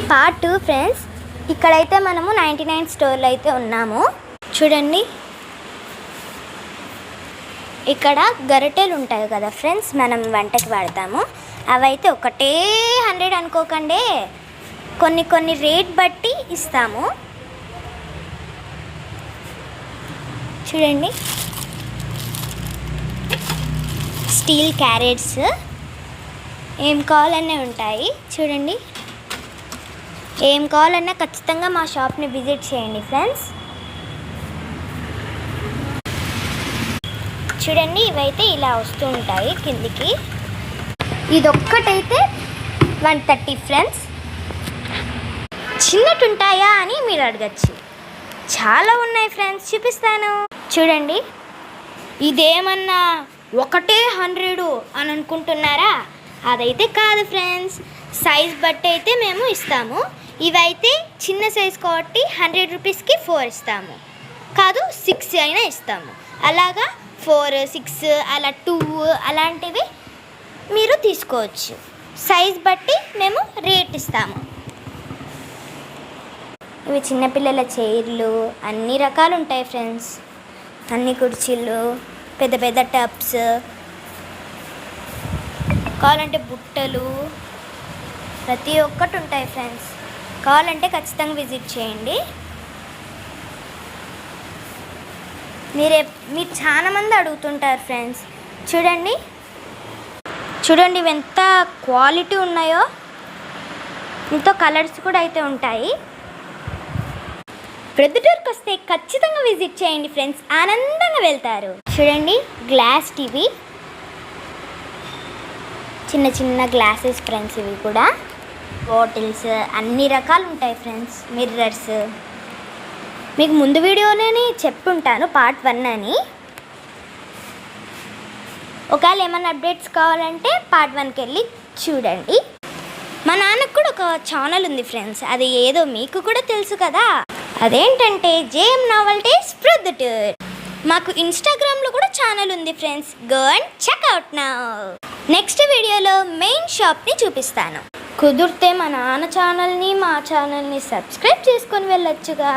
Part 2 friends. ఇక్కడైతే మనము 99 స్టోర్లో అయితే ఉన్నాము. చూడండి, ఇక్కడ గరిటెలు ఉంటాయి కదా ఫ్రెండ్స్, మనం వంటకి వాడతాము. అవైతే ఒకటే 100 అనుకోకండి, కొన్ని రేట్ బట్టి ఇస్తాము. చూడండి, స్టీల్ క్యారెట్స్ ఏం కావాలన్నా ఉంటాయి. చూడండి, ఏం కావాలన్నా ఖచ్చితంగా మా షాప్ని విజిట్ చేయండి ఫ్రెండ్స్. చూడండి, ఇవైతే ఇలా వస్తూ ఉంటాయి కిందికి. ఇదొక్కటైతే 130 ఫ్రెండ్స్. చిన్నట్టు ఉంటాయా అని మీరు అడగచ్చు, చాలా ఉన్నాయి ఫ్రెండ్స్, చూపిస్తాను. చూడండి, ఇదేమన్నా ఒకటే 100 అని అనుకుంటున్నారా? అదైతే కాదు ఫ్రెండ్స్, సైజ్ బట్టి అయితే మేము ఇస్తాము. ఇవైతే చిన్న సైజ్ కాబట్టి 100 రూపీస్కి 4 ఇస్తాము, కాదు 6 అయినా ఇస్తాము. అలాగా 4, 6 అలా 2 అలాంటివి మీరు తీసుకోవచ్చు. సైజ్ బట్టి మేము రేట్ ఇస్తాము. ఇవి చిన్నపిల్లల చైర్లు, అన్ని రకాలు ఉంటాయి ఫ్రెండ్స్. అన్ని కుర్చీలు, పెద్ద పెద్ద టబ్స్, కావాలంటే బుట్టలు, ప్రతి ఒక్కటి ఉంటాయి ఫ్రెండ్స్. కావాలంటే ఖచ్చితంగా విజిట్ చేయండి. మీరు చాలా మంది అడుగుతుంటారు ఫ్రెండ్స్. చూడండి ఇవి ఎంత క్వాలిటీ ఉన్నాయో, ఇంతో కలర్స్ కూడా అయితే ఉంటాయి. ప్రొద్దుటూరుకి వస్తే ఖచ్చితంగా విజిట్ చేయండి ఫ్రెండ్స్, ఆనందంగా వెళ్తారు. చూడండి, గ్లాస్ టీవీ, చిన్న చిన్న గ్లాసెస్ ఫ్రెండ్స్. ఇవి కూడా బాటిల్స్, అన్ని రకాలు ఉంటాయి ఫ్రెండ్స్. మిర్రర్స్ మీకు ముందు వీడియోలోనే చెప్పుంటాను, పార్ట్ 1 అని. ఒకవేళ ఏమైనా అప్డేట్స్ కావాలంటే పార్ట్ 1కి వెళ్ళి చూడండి. మా నాన్నకు కూడా ఒక ఛానల్ ఉంది ఫ్రెండ్స్, అది ఏదో మీకు కూడా తెలుసు కదా. అదేంటంటే జేఎం నావెల్టీస్ ప్రొద్దుటూర్. మాకు ఇన్స్టాగ్రామ్లో కూడా ఛానల్ ఉంది friends, go and checkout now. Next వీడియోలో మెయిన్ షాప్ని చూపిస్తాను. కుదిరితే మా నాన్న ఛానల్ని, మా ఛానల్ని సబ్స్క్రైబ్ చేసుకొని వెళ్ళొచ్చుగా.